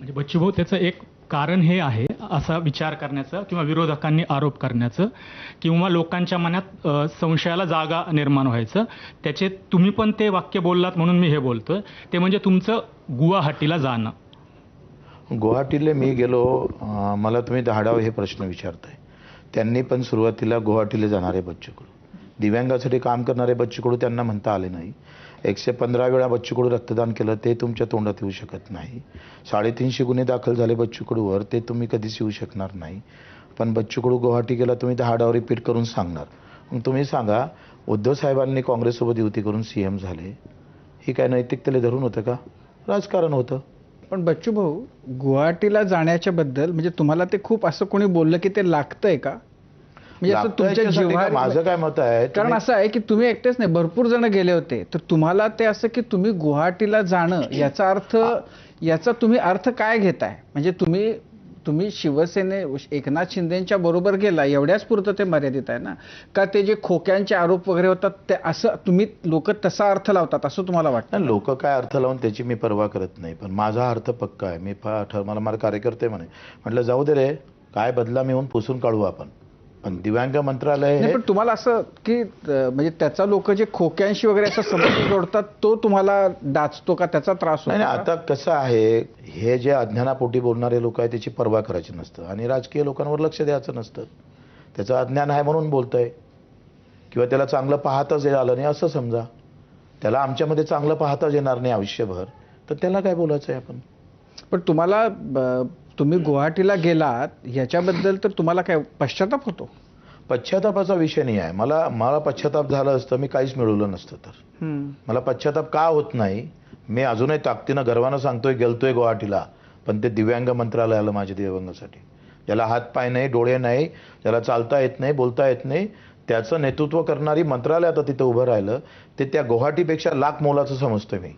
म्हणजे बच्चूभाऊ त्याचं एक कारण हे आहे असा विचार करण्याचं किंवा विरोधकांनी आरोप करण्याचं किंवा लोकांच्या मनात संशयाला जागा निर्माण व्हायचं. त्याचे तुम्ही पण ते वाक्य बोललात म्हणून मी हे बोलतोय. ते म्हणजे तुमचं गुवाहाटीला जाणं. गुवाहाटीला मी गेलो, मला तुम्ही दहाडाव हे प्रश्न विचारताय. त्यांनी पण सुरुवातीला गुवाहाटीला जाणारे बच्चू कडू, दिव्यांगासाठी काम करणारे बच्चू कडू त्यांना म्हणता आले नाही. 115 वेळा बच्चू कडू रक्तदान केलं ते तुमच्या तोंडात येऊ शकत नाही. 350 गुन्हे दाखल झाले बच्चू कडूवर, ते तुम्ही कधीच येऊ शकणार नाही. पण बच्चू कडू गुवाहाटी गेला, तुम्ही दहाडाव रिपीट करून सांगणार. मग तुम्ही सांगा, उद्धव साहेबांनी काँग्रेससोबत युती करून CM झाले, ही काय नैतिकतेला धरून होतं का? राजकारण होतं. पण बच्चू भाऊ, गुवाहाटीला जाण्याच्या बद्दल म्हणजे तुम्हाला ते खूप असं कोणी बोललं की ते लागतंय का? म्हणजे असं तुमच्या जीवावर, माझं काय मत आहे, कारण असं आहे की तुम्ही एकटेच नाही, भरपूर जण गेले होते, तर तुम्हाला ते असं की तुम्ही गुवाहाटीला जाणं याचा अर्थ, याचा तुम्ही अर्थ काय घेताय? म्हणजे तुम्ही शिवसेने एकनाथ शिंदेच्या बरोबर गेला एवढ्याच पुरतं ते मर्यादित आहे ना? का ते जे खोक्यांचे आरोप वगैरे होतात ते असं तुम्ही लोक तसा अर्थ लावतात असं तुम्हाला वाटतं? लोक काय अर्थ लावून त्याची मी पर्वा करत नाही, पण माझा अर्थ पक्का आहे. मी मला कार्यकर्ते म्हटलं जाऊ दे रे, काय बदला येऊन पुसून काढू आपण, पण दिव्यांग मंत्रालय हे. पण तुम्हाला असं की म्हणजे त्याचा लोक जे खोक्यांशी वगैरे असं संबंध जोडतात तो तुम्हाला डाचतो का, त्याचा त्रास होतो? नाही, आता कसं आहे, हे जे अज्ञानापोटी बोलणारे लोक आहेत त्याची पर्वा करायची नसतं आणि राजकीय लोकांवर लक्ष द्यायचं नसतं. त्याचं अज्ञान आहे म्हणून बोलतंय किंवा त्याला चांगलं पाहताच आलं नाही असं समजा. त्याला आमच्यामध्ये चांगलं पाहताच येणार नाही आयुष्यभर, तर त्याला काय बोलायचं आहे आपण? पण तुम्हाला तुम्ही गुवाहाटीला गेलात ह्याच्याबद्दल तर तुम्हाला काय पश्चाताप होतो? पश्चातापाचा विषय नाही आहे. मला पश्चाताप झालं असतं, मी काहीच मिळवलं नसतं. तर मला पश्चाताप का होत नाही, मी अजूनही ताकदीनं गर्वानं सांगतोय, गेलतोय गुवाहाटीला, पण ते दिव्यांग मंत्रालयाला माझ्या दिव्यांगासाठी, ज्याला हात पाय नाही, डोळे नाही, ज्याला चालता येत नाही, बोलता येत नाही, त्याचं नेतृत्व करणारी मंत्रालय आता तिथं उभं राहिलं, ते त्या गुवाहाटीपेक्षा लाख मोलाचं समजतोय मी.